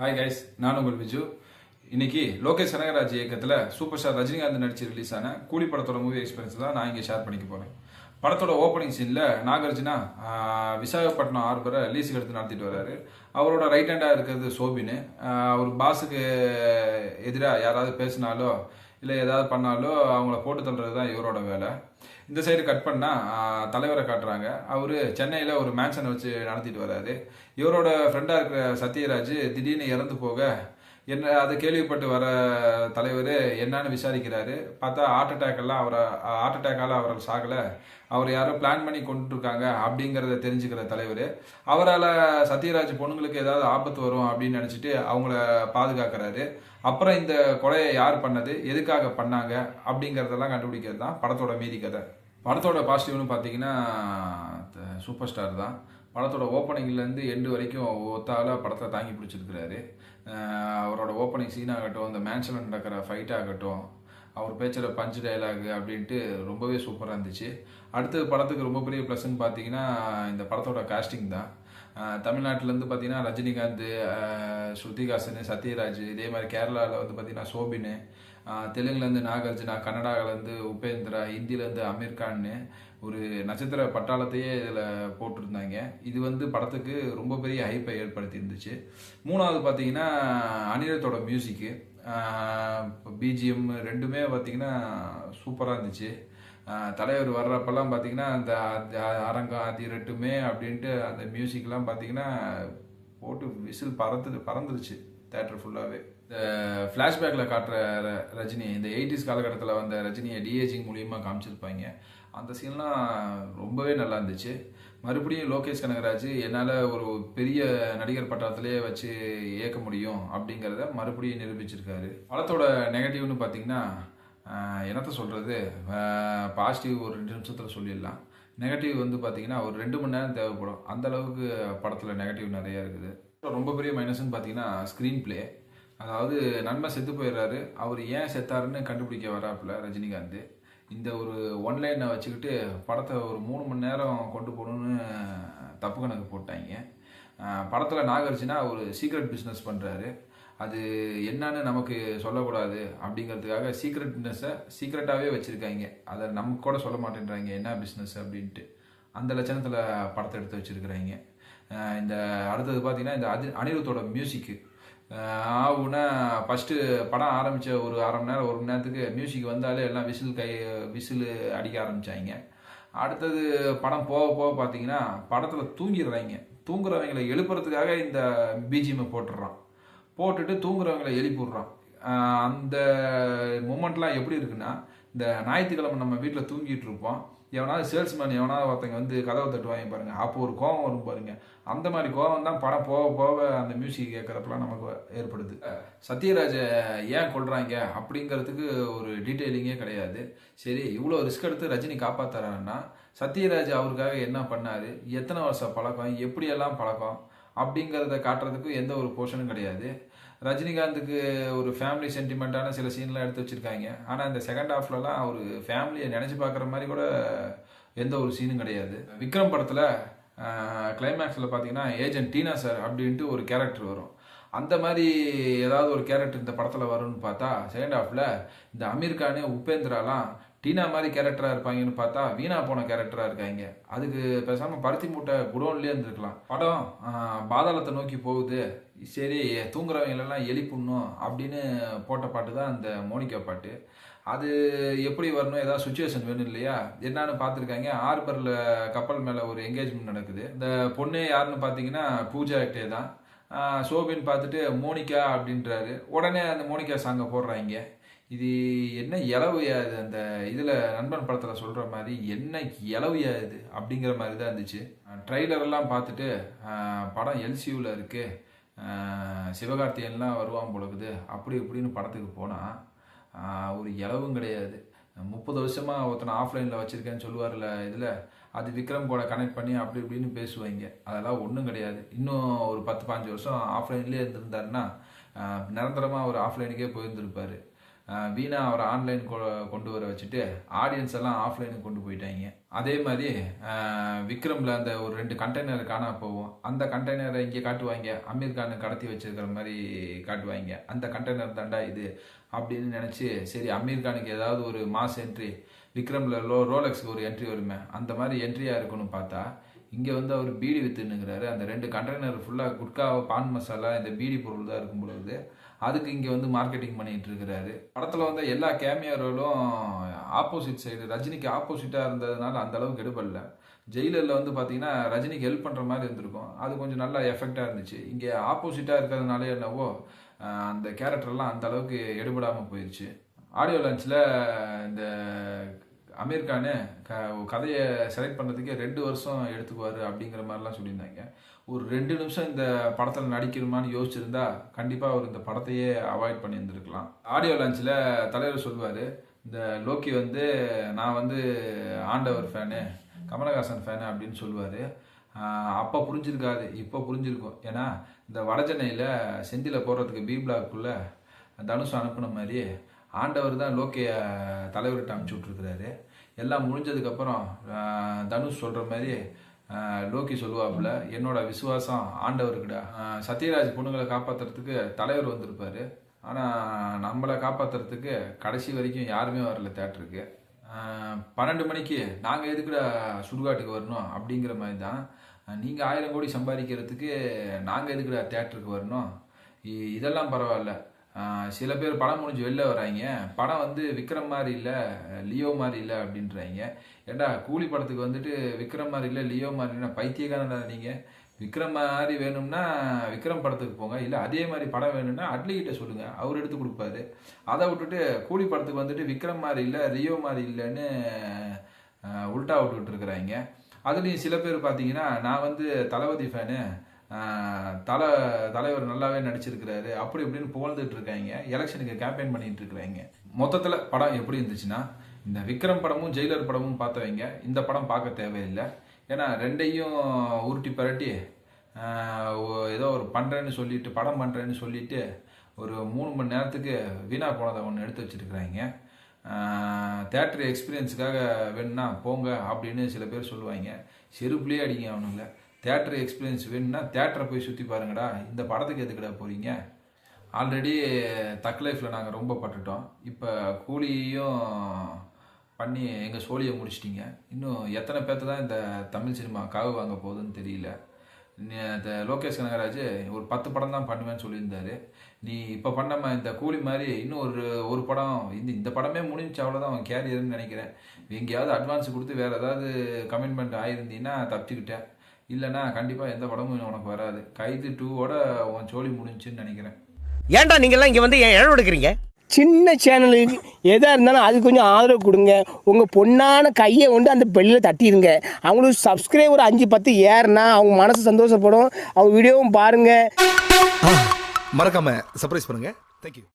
Hi guys, நான் உங்கள் விஜு. இன்னைக்கு லோகேஷ் கனகராஜ் இயக்கத்தில் சூப்பர் ஸ்டார் ரஜினிகாந்த் நடிச்சு ரிலீஸ் ஆன கூலி படத்தோட மூவி எக்ஸ்பீரியன்ஸ் தான் நான் இங்கே ஷேர் பண்ணிக்க போகிறேன். படத்தோட ஓப்பனிங் சீனில் நாகார்ஜுனா விசாகப்பட்டினம் ஹார்பரை லீஸுக்கு எடுத்து நடத்திட்டு வர்றாரு. அவரோட ரைட் ஹேண்டாக இருக்கிறது சோபின்னு. அவர் பாஸுக்கு எதிராக யாராவது பேசினாலோ இல்லை ஏதாவது பண்ணாலோ அவங்கள போட்டு தள்ளுறது தான் இவரோட வேலை. இந்த சைடு கட் பண்ணால் தலைவரை காட்டுறாங்க. அவர் சென்னையில் ஒரு மேன்ஷனை வச்சு நடத்திட்டு வர்றாரு. இவரோட ஃப்ரெண்டாக இருக்கிற சத்யராஜ் திடீர்னு இறந்து போக என்ன அதை கேள்விப்பட்டு வர தலைவர் என்னன்னு விசாரிக்கிறாரு. பார்த்தா ஹார்ட் அட்டாக்கால் அவரை சாகலை, அவர் யாரோ பிளான் பண்ணி கொண்டுருக்காங்க அப்படிங்கிறத தெரிஞ்சுக்கிற தலைவர் அவரால் சத்யராஜ் பொண்ணுங்களுக்கு ஏதாவது ஆபத்து வரும் அப்படின்னு நினச்சிட்டு அவங்கள பாதுகாக்கிறாரு. அப்புறம் இந்த கொலையை யார் பண்ணது, எதுக்காக பண்ணாங்க அப்படிங்கிறதெல்லாம் கண்டுபிடிக்கிறது தான் படத்தோட மீதி கதை. படத்தோட பாசிட்டிவ்னு பார்த்தீங்கன்னா சூப்பர் ஸ்டார் தான். படத்தோட ஓப்பனிங்லேருந்து எண்டு வரைக்கும் ஒத்தால படத்தை தாங்கி பிடிச்சிருக்கிறாரு. அவரோட ஓப்பனிங் சீன் ஆகட்டும், இந்த மேன்ஷனில் நடக்கிற ஃபைட் ஆகட்டும், அவர் பேச்சுற பஞ்ச் டைலாக் அப்படின்ட்டு ரொம்பவே சூப்பராக இருந்துச்சு. அடுத்த படத்துக்கு ரொம்ப பெரிய ப்ளஸ்ன்னு பார்த்தீங்கன்னா இந்த படத்தோட காஸ்டிங் தான். தமிழ்நாட்டிலேருந்து பார்த்தீங்கன்னா ரஜினிகாந்த், ஸ்ருதிஹாசன், சத்யராஜ், இதே மாதிரி கேரளாவில் வந்து பார்த்தீங்கன்னா சோபின்னு, தெலுங்குலேருந்து நாகார்ஜுனா, கன்னடாவிலேருந்து உபேந்திரா, ஹிந்திலேருந்து அமீர் கான்னு ஒரு நட்சத்திர பட்டாளத்தையே இதில் போட்டிருந்தாங்க. இது வந்து படத்துக்கு ரொம்ப பெரிய ஹைப்பை ஏற்படுத்தி இருந்துச்சு. மூணாவது பார்த்தீங்கன்னா அனிருத்தோட மியூசிக்கு, பிஜிஎம் ரெண்டுமே பார்த்தீங்கன்னா சூப்பராக இருந்துச்சு. தலைவர் வர்றப்பெல்லாம் பார்த்தீங்கன்னா அந்த அரங்கம் அதிரட்டுமே அப்படின்ட்டு அந்த மியூசிக்லாம் பார்த்தீங்கன்னா போட்டு விசில் பறந்துருச்சு தேட்டர் ஃபுல்லாகவே. இந்த ஃப்ளாஷ்பேக்கில் காட்டுற ரஜினி, இந்த 80s காலகட்டத்தில் வந்த ரஜினியை டிஏஜிங் மூலியமாக காமிச்சிருப்பாங்க. அந்த சீன்லாம் ரொம்பவே நல்லா இருந்துச்சு. மறுபடியும் லோகேஷ் கனகராஜ் என்னால் ஒரு பெரிய நடிகர் பட்டாளத்திலேயே வச்சு இயக்க முடியும் அப்படிங்கிறத மறுபடியும் நிரூபிச்சிருக்காரு. படத்தோட நெகட்டிவ்னு பார்த்தீங்கன்னா என்னத்த சொல்கிறது, பாசிட்டிவ் ஒரு 2 நிமிஷத்தில் சொல்லிடலாம். நெகட்டிவ் வந்து பார்த்தீங்கன்னா ஒரு 2 மணி நேரம் தேவைப்படும். அந்த அளவுக்கு படத்தில் நெகட்டிவ் நிறையா இருக்குது. ரொம்ப பெரிய மைனஸ்ன்னு பார்த்தீங்கன்னா ஸ்க்ரீன் பிளே. அதாவது நன்மை செத்து போயிடுறாரு, அவர் ஏன் செத்தாருன்னு கண்டுபிடிக்க வராப்புல ரஜினிகாந்த். இந்த ஒரு ஒன்லைனை வச்சுக்கிட்டு படத்தை ஒரு 3 மணி நேரம் கொண்டு போகணுன்னு தப்பு கணக்கு போட்டாங்க. படத்தில் நாகார்ஜுனா ஒரு சீக்ரெட் பிஸ்னஸ் பண்ணுறாரு. அது என்னன்னு நமக்கு சொல்லக்கூடாது அப்படிங்கிறதுக்காக சீக்ரெட்டாகவே வச்சுருக்காங்க. அதை நமக்கு கூட சொல்ல மாட்டேன்றாங்க என்ன பிஸ்னஸ் அப்படின்ட்டு. அந்த லட்சணத்தில் படத்தை எடுத்து வச்சுருக்குறாங்க. இந்த அடுத்தது பார்த்தீங்கன்னா இந்த அனிருத்தோட மியூசிக்கு ஆகுனா ஃபஸ்ட்டு படம் ஆரம்பித்த ஒரு அரை மணி நேரம் 1 மணி நேரத்துக்கு மியூசிக் வந்தாலே எல்லாம் விசில் அடிக்க ஆரம்பித்தாங்க. அடுத்தது படம் போக போக பார்த்தீங்கன்னா படத்தில் தூங்குறவங்களை எழுப்புறதுக்காக இந்த பிஜிஎம்மை போட்டுட்டு தூங்குறவங்களை எழுப்பி விட்றான். அந்த மூமெண்ட்லாம் எப்படி இருக்குன்னா, இந்த ஞாயிற்றுக்கிழமை நம்ம வீட்டில் தூங்கிட்டு இருப்போம், எவனாவது சேல்ஸ்மேன் எவனாவது ஒருத்தங்க வந்து கதவை தட்டுவாங்க பாருங்க, அப்போ ஒரு கோபம் வரும் பாருங்க. அந்த மாதிரி கோபம் தான் படம் போக போக அந்த மியூசிக் கேட்குறப்பெல்லாம் நமக்கு ஏற்படுது. சத்யராஜை ஏன் கொள்றாங்க அப்படிங்கிறதுக்கு ஒரு டீட்டெயிலிங்கே கிடையாது. சரி, இவ்வளோ ரிஸ்க் எடுத்து ரஜினி காப்பாற்றுறாருன்னா சத்யராஜ் அவருக்காக என்ன பண்ணார், எத்தனை வருஷம் பழக்கம், எப்படியெல்லாம் பழக்கம் அப்படிங்கிறத காட்டுறதுக்கு எந்த ஒரு போர்ஷனும் கிடையாது. ரஜினிகாந்துக்கு ஒரு ஃபேமிலி சென்டிமெண்ட்டான சில சீன்லாம் எடுத்து வச்சுருக்காங்க. ஆனால் இந்த செகண்ட் ஹாஃப்லலாம் அவர் ஃபேமிலியை நினச்சி பார்க்குற மாதிரி கூட எந்த ஒரு சீனும் கிடையாது. விக்ரம் படத்தில் கிளைமேக்ஸில் பார்த்தீங்கன்னா ஏஜென்ட் டீனா சார் அப்படின்ட்டு ஒரு கேரக்டர் வரும். அந்த மாதிரி ஏதாவது ஒரு கேரக்டர் இந்த படத்தில் வரும்னு பார்த்தா செகண்ட் ஹாஃபில் இந்த அமீர் கான், உபேந்திராலாம் டீனா மாதிரி கேரக்டராக இருப்பாங்கன்னு பார்த்தா வீணா போன கேரக்டராக இருக்காங்க. அதுக்கு பேசாமல் பருத்தி மூட்டை குடோன்லேயே இருந்திருக்கலாம். படம் பாதாளத்தை நோக்கி போகுது, சரி தூங்குறவங்களெல்லாம் எழுப்பிடணும் அப்படின்னு போட்ட பாட்டு தான் அந்த மோனிகா பாட்டு. அது எப்படி வரணும், ஏதாவது சுச்சுவேஷன் வேணும் இல்லையா, என்னன்னு பார்த்துருக்காங்க. ஹார்பரில் கப்பல் மேலே ஒரு என்கேஜ்மெண்ட் நடக்குது. இந்த பொண்ணு யாருன்னு பார்த்தீங்கன்னா பூஜா ஆக்டே தான். சோபின்னு பார்த்துட்டு மோனிகா அப்படின்றாரு. உடனே அந்த மோனிகா சாங்கை போடுறாங்க. இது என்ன இலவையா இது, அந்த இதில் நண்பன் படத்தில் சொல்கிற மாதிரி என்ன இலவையா இது அப்படிங்கிற மாதிரி தான் இருந்துச்சு. ட்ரெய்லரெல்லாம் பார்த்துட்டு படம் எல்சியூவில் இருக்குது, சிவகார்த்திகேயன்லாம் வருவான் போலக்குது அப்படி இப்படின்னு படத்துக்கு போனால் ஒரு இலவும் கிடையாது. 30 வருஷமாக ஒருத்தனை ஆஃப்லைனில் வச்சுருக்கேன்னு சொல்லுவார்ல இதில், அது விக்ரம் கூட கனெக்ட் பண்ணி அப்படி இப்படின்னு பேசுவாங்க. அதெல்லாம் ஒன்றும் கிடையாது. இன்னும் ஒரு 10-15 வருஷம் ஆஃப்லைன்லேயே இருந்திருந்தாருன்னா நிரந்தரமாக ஒரு ஆஃப்லைனுக்கே போயிருந்துருப்பார். வீணா அவரை ஆன்லைன் கொண்டு வர வச்சுட்டு ஆடியன்ஸ் எல்லாம் ஆஃப்லைனுக்கு கொண்டு போயிட்டாங்க. அதே மாதிரி விக்ரமில் அந்த ஒரு 2 கண்டெய்னர் காணா போவோம். அந்த கண்டெய்னரை இங்கே காட்டுவாங்க, அமீர் கான் கடத்தி வச்சிருக்கிற மாதிரி காட்டுவாங்க. அந்த கண்டெய்னர் தாண்டா இது அப்படின்னு நினச்சி, சரி அமீர் கானுக்கு ஏதாவது ஒரு மாஸ் என்ட்ரி, விக்ரமில் ரோலெக்ஸ்க்கு ஒரு என்ட்ரி வருமே, அந்த மாதிரி என்ட்ரியாக இருக்கணும்னு பார்த்தா இங்கே வந்து அவர் பீடி வித்துன்னுங்கிறாரு. அந்த 2 கண்டெய்னர் ஃபுல்லாக குட்கா, பான் மசாலா, இந்த பீடி பொருள் தான் இருக்கும் பொழுது அதுக்கு இங்கே வந்து மார்க்கெட்டிங் பண்ணிட்டு இருக்கிறாரு. படத்தில் வந்து எல்லா கேமியோ ரோலும் ஆப்போசிட் சைடு, ரஜினிக்கு ஆப்போசிட்டாக இருந்ததுனால அந்த அளவுக்கு எடுபடல. ஜெயிலரில் வந்து பார்த்தீங்கன்னா ரஜினிக்கு ஹெல்ப் பண்ணுற மாதிரி இருந்திருக்கும், அது கொஞ்சம் நல்லா எஃபெக்டாக இருந்துச்சு. இங்கே ஆப்போசிட்டாக இருக்கிறதுனால என்னவோ அந்த கேரக்டர்லாம் அந்த அளவுக்கு எடுபடாமல் போயிடுச்சு. ஆடியோ லான்ச்சில் இந்த அமீர் கானு கதையை செலக்ட் பண்ணுறதுக்கே 2 வருஷம் எடுத்துக்குவார் அப்படிங்கிற மாதிரிலாம் சொல்லியிருந்தாங்க. ஒரு 2 நிமிஷம் இந்த படத்தில் நடிக்கணுமான்னு யோசிச்சிருந்தா கண்டிப்பாக அவர் இந்த படத்தையே அவாய்ட் பண்ணியிருந்துருக்கலாம். ஆடியோ லான்ச்சில் தலைவர் சொல்லுவார், இந்த லோக்கி வந்து நான் வந்து ஆண்டவர் ஃபேனு, கமலஹாசன் ஃபேனு அப்படின்னு சொல்லுவார். அப்போ புரிஞ்சிருக்காது, இப்போ புரிஞ்சிருக்கும். ஏன்னா இந்த வடசென்னையில் செந்தியில் போடுறதுக்கு பி பிளாக்குள்ளே தனுஷ் அனுப்புன மாதிரி ஆண்டவர் தான் லோக்கிய தலைவர்கிட்ட அனுப்பிச்சி விட்ருக்குறாரு. எல்லாம் முடிஞ்சதுக்கப்புறம் தனுஷ் சொல்கிற மாதிரி லோக்கி சொல்லுவாப்புல, என்னோட விசுவாசம் ஆண்டவருக்குடா. சத்யராஜ் பொண்ணுங்களை காப்பாற்றுறதுக்கு தலைவர் வந்திருப்பார், ஆனால் நம்மளை காப்பாற்றுறதுக்கு கடைசி வரைக்கும் யாருமே வரல தேட்டருக்கு. 12 மணிக்கு நாங்கள் எதுக்குடா சுடுகாட்டுக்கு வரணும் அப்படிங்கிற மாதிரி தான், நீங்கள் 1000 கோடி சம்பாதிக்கிறதுக்கு நாங்கள் எதுக்குடா தேட்டருக்கு வரணும். இதெல்லாம் பரவாயில்ல. சில பேர் படம் முடிஞ்சு வெளில வராங்க, படம் வந்து விக்ரம் மாதிரி இல்லை, லியோ மாதிரி இல்லை அப்படின்றாங்க. ஏண்டா கூலி படத்துக்கு வந்துட்டு விக்ரம் மாதிரி இல்லை, லியோ மாதிரி இல்லைன்னா பைத்தியக்காரடா நீங்கள். விக்ரம் மாதிரி வேணும்னா விக்ரம் படத்துக்கு போங்க, இல்லை அதே மாதிரி படம் வேணும்னா அட்லிகிட்ட சொல்லுங்கள், அவர் எடுத்து கொடுப்பாரு. அதை விட்டுட்டு கூலி படத்துக்கு வந்துட்டு விக்ரம் மாதிரி இல்லை, லியோ மாதிரி இல்லைன்னு உல்ட்டா விட்டுக்கிட்டு இருக்கிறாங்க. அதுலேயும் சில பேர் பார்த்தீங்கன்னா, நான் வந்து தளபதி ஃபேனு, தலைவர் நல்லாவே நடிச்சிருக்கிறாரு அப்படி இப்படின்னு புகழ்ந்துட்டு இருக்காங்க, எலெக்ஷனுக்கு கேம்பெயின் பண்ணிட்டு இருக்கிறாங்க. மொத்தத்தில் படம் எப்படி இருந்துச்சுன்னா, இந்த விக்ரம் படமும் ஜெயிலர் படமும் பார்த்தவங்க இந்த படம் பார்க்க தேவையில்லை. ஏன்னா 2ஐயும் உருட்டி பரட்டி ஏதோ ஒரு பண்ணுறேன்னு சொல்லிட்டு, படம் பண்ணுறேன்னு சொல்லிட்டு ஒரு 3 மணி நேரத்துக்கு வீணா போனதை ஒன்று எடுத்து வச்சுருக்குறாங்க. தேட்டர் எக்ஸ்பீரியன்ஸுக்காக வேணும்னா போங்க அப்படின்னு சில பேர் சொல்லுவாங்க. செருப்புலேயே அடிங்க அவனுங்கள. தேட்டர் எக்ஸ்பீரியன்ஸ் வேணும்னா தேட்டரை போய் சுற்றி பாருங்கடா, இந்த படத்துக்கு எதுக்குடா போகிறீங்க. ஆல்ரெடி தக் லைஃப்பில் நாங்கள் ரொம்ப பட்டுட்டோம், இப்போ கூலியும் பண்ணி எங்கள் சோழியை முடிச்சிட்டிங்க. இன்னும் எத்தனை பேர்த்து தான் இந்த தமிழ் சினிமா காவு வாங்க போகுதுன்னு தெரியல. இந்த லோகேஷ் கனகராஜ் ஒரு 10 படம் தான் பண்ணுவேன்னு சொல்லியிருந்தாரு. நீ இப்போ பண்ணாமல் இந்த கூலி மாதிரி இன்னும் ஒரு படம், இந்த படமே முடிஞ்சு அவ்வளோதான் அவன் கேரியர்னு நினைக்கிறேன். எங்கேயாவது அட்வான்ஸ் கொடுத்து வேறு ஏதாவது கமிட்மெண்ட் ஆகிருந்தீங்கன்னா தப்பிச்சுக்கிட்டேன், இல்லைன்னா கண்டிப்பாக எந்த படமும் உனக்கு வராது. கைது 2ஓட உன் சோழி முடிஞ்சுன்னு நினைக்கிறேன். ஏன்டா நீங்கள்லாம் இங்கே வந்து ஏன் இழவு எடுக்கிறீங்க? சின்ன சேனலுக்கு எதாக இருந்தாலும் அது கொஞ்சம் ஆதரவு கொடுங்க. உங்கள் பொண்ணான கையை கொண்டு அந்த பெல்லில் தட்டிடுங்க. அவங்களுக்கு சப்ஸ்கிரைபர் 5-10 ஏறுனா அவங்க மனசு சந்தோஷப்படும். அவங்க வீடியோவும் பாருங்கள், மறக்காமல் சர்ப்ரைஸ் பண்ணுங்கள். தேங்க்யூ.